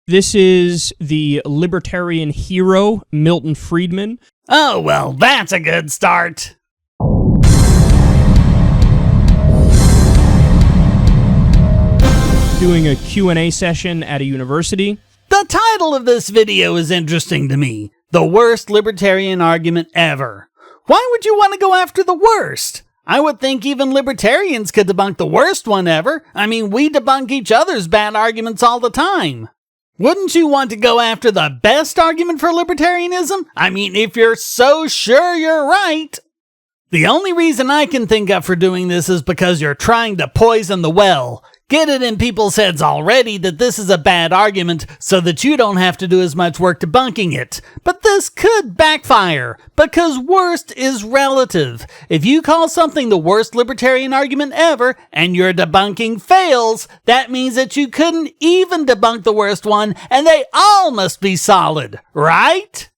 This is the libertarian hero, Milton Friedman. Oh, well, that's a good start. Doing a Q&A session at a university. The title of this video is interesting to me. The worst libertarian argument ever. Why would you want to go after the worst? I would think even libertarians could debunk the worst one ever. I mean, we debunk each other's bad arguments all the time. Wouldn't you want to go after the best argument for libertarianism? I mean, if you're so sure you're right. The only reason I can think of for doing this is because you're trying to poison the well. Get it in people's heads already that this is a bad argument so that you don't have to do as much work debunking it. But this could backfire, because worst is relative. If you call something the worst libertarian argument ever, and your debunking fails, that means that you couldn't even debunk the worst one, and they all must be solid, right?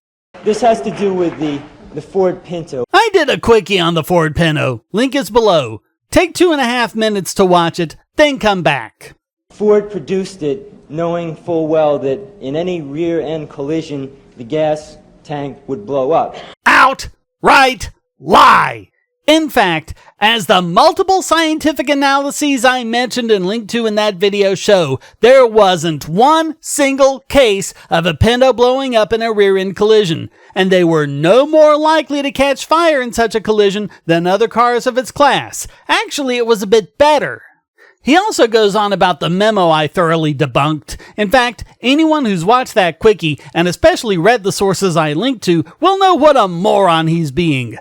This has to do with the Ford Pinto. I did a quickie on the Ford Pinto. Link is below. Take 2.5 minutes to watch it, then come back. Ford produced it knowing full well that in any rear-end collision, the gas tank would blow up. Outright lie! In fact, as the multiple scientific analyses I mentioned and linked to in that video show, there wasn't one single case of a Pinto blowing up in a rear-end collision, and they were no more likely to catch fire in such a collision than other cars of its class. Actually, it was a bit better. He also goes on about the memo I thoroughly debunked. In fact, anyone who's watched that quickie, and especially read the sources I linked to, will know what a moron he's being.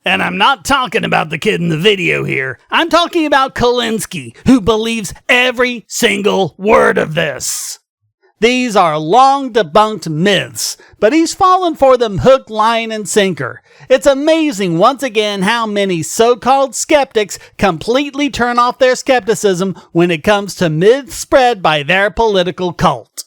And I'm not talking about the kid in the video here. I'm talking about Kulinski, who believes every single word of this. These are long-debunked myths, but he's fallen for them hook, line, and sinker. It's amazing once again how many so-called skeptics completely turn off their skepticism when it comes to myths spread by their political cult.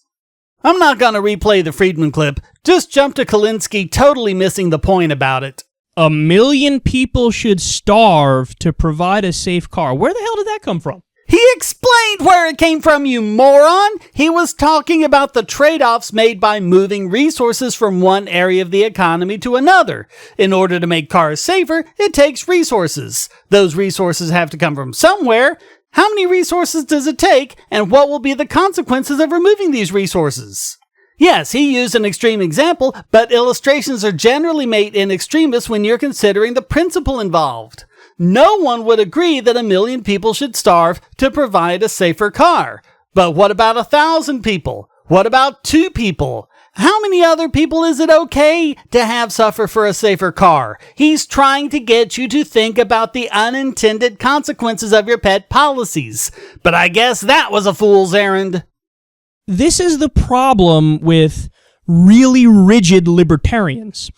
I'm not going to replay the Friedman clip, just jump to Kulinski totally missing the point about it. 1 million people should starve to provide a safe car. Where the hell did that come from? He explained where it came from, you moron! He was talking about the trade-offs made by moving resources from one area of the economy to another. In order to make cars safer, it takes resources. Those resources have to come from somewhere. How many resources does it take, and what will be the consequences of removing these resources? Yes, he used an extreme example, but illustrations are generally made in extremis when you're considering the principle involved. No one would agree that 1 million people should starve to provide a safer car. But what about 1,000 people? What about 2 people? How many other people is it okay to have suffer for a safer car? He's trying to get you to think about the unintended consequences of your pet policies. But I guess that was a fool's errand. This is the problem with really rigid libertarians.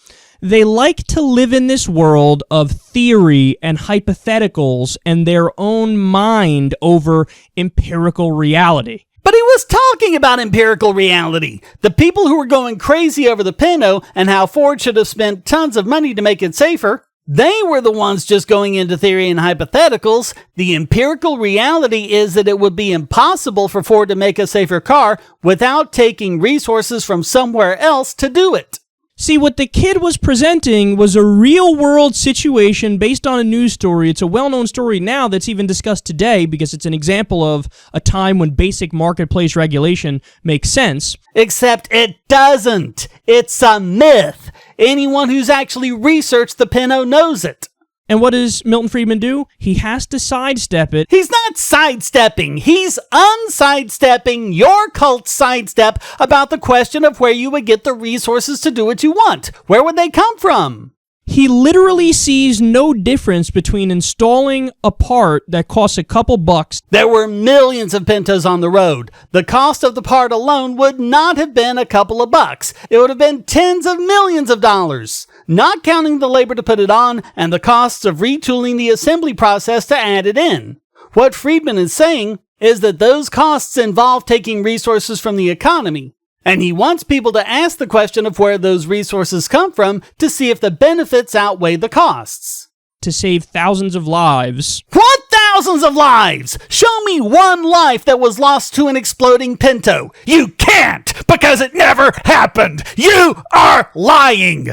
They like to live in this world of theory and hypotheticals and their own mind over empirical reality. But he was talking about empirical reality. The people who were going crazy over the Pinto and how Ford should have spent tons of money to make it safer, they were the ones just going into theory and hypotheticals. The empirical reality is that it would be impossible for Ford to make a safer car without taking resources from somewhere else to do it. See, what the kid was presenting was a real-world situation based on a news story. It's a well-known story now that's even discussed today because it's an example of a time when basic marketplace regulation makes sense. Except it doesn't. It's a myth. Anyone who's actually researched the Pinto knows it. And what does Milton Friedman do? He has to sidestep it. He's not sidestepping. He's unsidestepping your cult sidestep about the question of where you would get the resources to do what you want. Where would they come from? He literally sees no difference between installing a part that costs a couple bucks. There were millions of Pintos on the road. The cost of the part alone would not have been a couple of bucks. It would have been tens of millions of dollars, not counting the labor to put it on and the costs of retooling the assembly process to add it in. What Friedman is saying is that those costs involve taking resources from the economy. And he wants people to ask the question of where those resources come from to see if the benefits outweigh the costs. To save thousands of lives. What thousands of lives. Show me one life that was lost to an exploding Pinto. You can't, because it never happened. You are lying.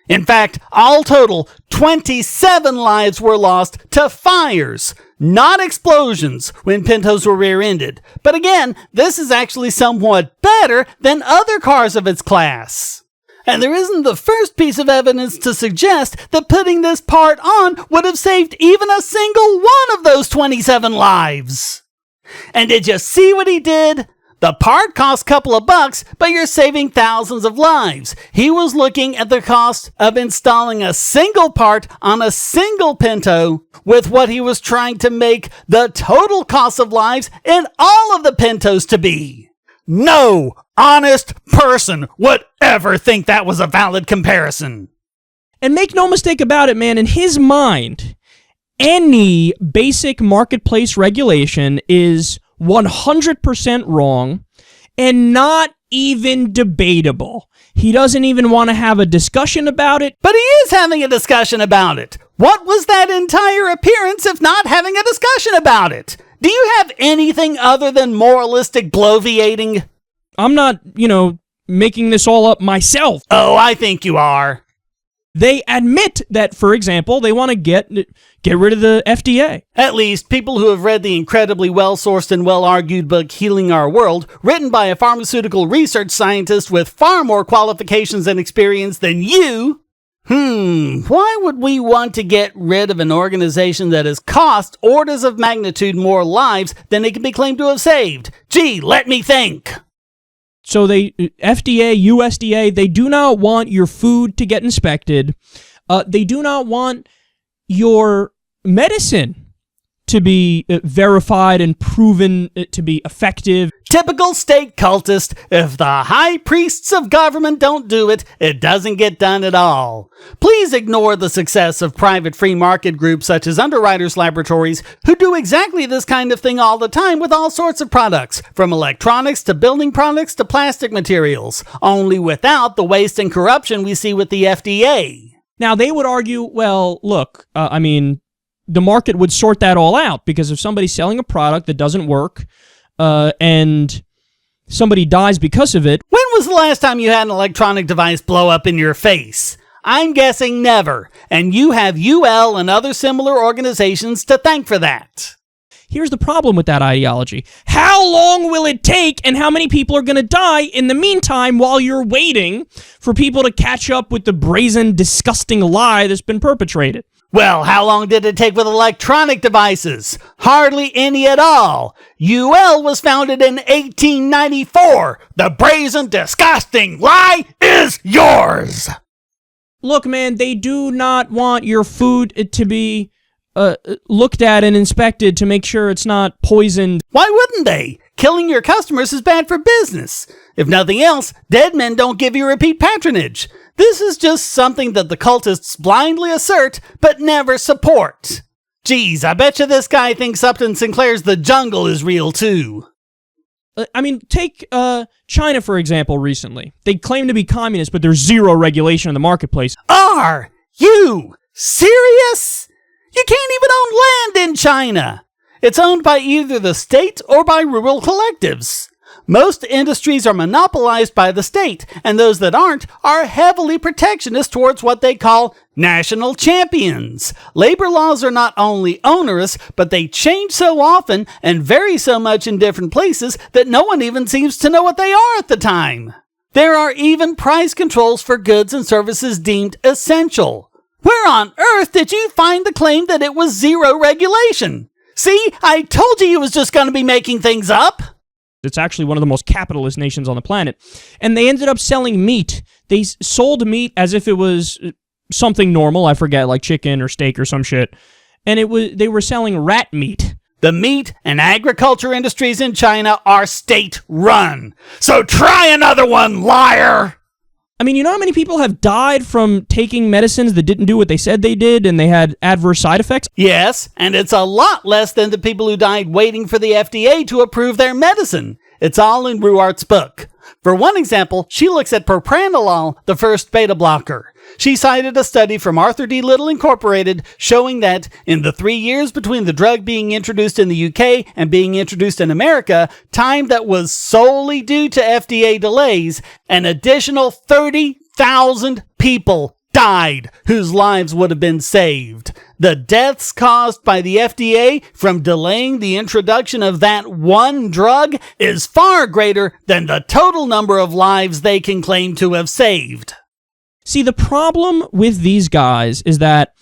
In fact, all total, 27 lives were lost to fires, not explosions, when Pintos were rear-ended. But again, this is actually somewhat better than other cars of its class. And there isn't the first piece of evidence to suggest that putting this part on would have saved even a single one of those 27 lives. And did you see what he did? The part costs a couple of bucks, but you're saving thousands of lives. He was looking at the cost of installing a single part on a single Pinto with what he was trying to make the total cost of lives in all of the Pintos to be. No honest person would ever think that was a valid comparison. And make no mistake about it, man, in his mind, any basic marketplace regulation is 100% wrong and not even debatable. He doesn't even want to have a discussion about it. But he is having a discussion about it. What was that entire appearance if not having a discussion about it? Do you have anything other than moralistic bloviating? I'm not, making this all up myself. Oh, I think you are. They admit that, for example, they want to get rid of the FDA. At least, people who have read the incredibly well-sourced and well-argued book Healing Our World, written by a pharmaceutical research scientist with far more qualifications and experience than you. Why would we want to get rid of an organization that has cost orders of magnitude more lives than it can be claimed to have saved? Gee, let me think. So FDA, USDA, they do not want your food to get inspected. They do not want your medicine to be verified and proven to be effective. Typical state cultist. If the high priests of government don't do it, it doesn't get done at all. Please ignore the success of private free market groups such as Underwriters Laboratories, who do exactly this kind of thing all the time with all sorts of products, from electronics to building products to plastic materials, only without the waste and corruption we see with the FDA. Now, they would argue, well, look, the market would sort that all out, because if somebody's selling a product that doesn't work and somebody dies because of it. When was the last time you had an electronic device blow up in your face? I'm guessing never, and you have UL and other similar organizations to thank for that. Here's the problem with that ideology. How long will it take, and how many people are going to die in the meantime while you're waiting for people to catch up with the brazen, disgusting lie that's been perpetrated? Well, how long did it take with electronic devices? Hardly any at all. UL was founded in 1894. The brazen, disgusting lie is yours. Look, man, they do not want your food to be looked at and inspected to make sure it's not poisoned. Why wouldn't they? Killing your customers is bad for business. If nothing else, dead men don't give you repeat patronage. This is just something that the cultists blindly assert, but never support. Geez, I bet you this guy thinks Upton Sinclair's The Jungle is real too. Take China, for example, recently. They claim to be communist, but there's zero regulation in the marketplace. Are you serious? You can't even own land in China. It's owned by either the state or by rural collectives. Most industries are monopolized by the state, and those that aren't are heavily protectionist towards what they call national champions. Labor laws are not only onerous, but they change so often and vary so much in different places that no one even seems to know what they are at the time. There are even price controls for goods and services deemed essential. Where on earth did you find the claim that it was zero regulation? See, I told you he was just going to be making things up. It's actually one of the most capitalist nations on the planet. And they ended up selling meat. They sold meat as if it was something normal, I forget, like chicken or steak or some shit. And they were selling rat meat. The meat and agriculture industries in China are state-run. So try another one, liar! You know how many people have died from taking medicines that didn't do what they said they did and they had adverse side effects? Yes, and it's a lot less than the people who died waiting for the FDA to approve their medicine. It's all in Ruart's book. For one example, she looks at propranolol, the first beta blocker. She cited a study from Arthur D. Little Incorporated showing that in the 3 years between the drug being introduced in the UK and being introduced in America, time that was solely due to FDA delays, an additional 30,000 people died whose lives would have been saved. The deaths caused by the FDA from delaying the introduction of that one drug is far greater than the total number of lives they can claim to have saved. See, the problem with these guys is that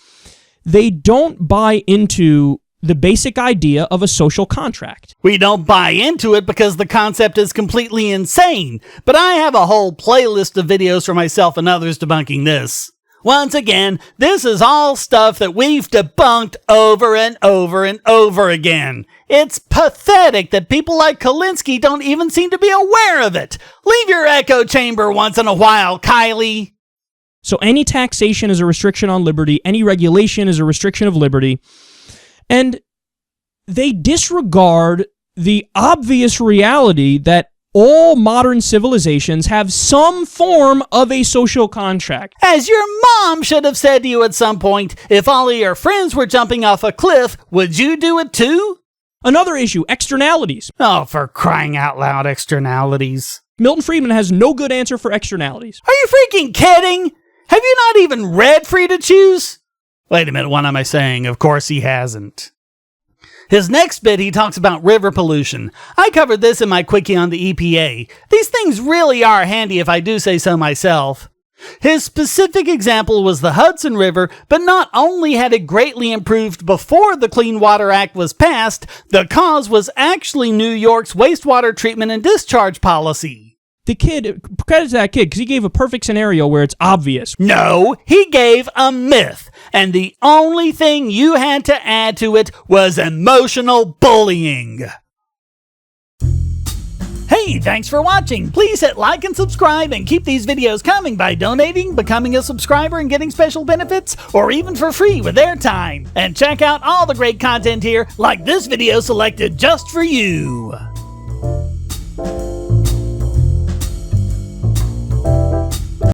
they don't buy into the basic idea of a social contract. We don't buy into it because the concept is completely insane, but I have a whole playlist of videos for myself and others debunking this. Once again, this is all stuff that we've debunked over and over and over again. It's pathetic that people like Kulinski don't even seem to be aware of it. Leave your echo chamber once in a while, Kylie. So any taxation is a restriction on liberty, any regulation is a restriction of liberty, and they disregard the obvious reality that all modern civilizations have some form of a social contract. As your mom should have said to you at some point, if all of your friends were jumping off a cliff, would you do it too? Another issue, externalities. Oh, for crying out loud, externalities. Milton Friedman has no good answer for externalities. Are you freaking kidding? Have you not even read Free to Choose? Wait a minute, what am I saying? Of course he hasn't. His next bit, he talks about river pollution. I covered this in my quickie on the EPA. These things really are handy if I do say so myself. His specific example was the Hudson River, but not only had it greatly improved before the Clean Water Act was passed, the cause was actually New York's wastewater treatment and discharge policy. The kid, credit to that kid, because he gave a perfect scenario where it's obvious. No, he gave a myth, and the only thing you had to add to it was emotional bullying. Hey, thanks for watching. Please hit like and subscribe and keep these videos coming by donating, becoming a subscriber and getting special benefits, or even for free with airtime. And check out all the great content here, like this video selected just for you.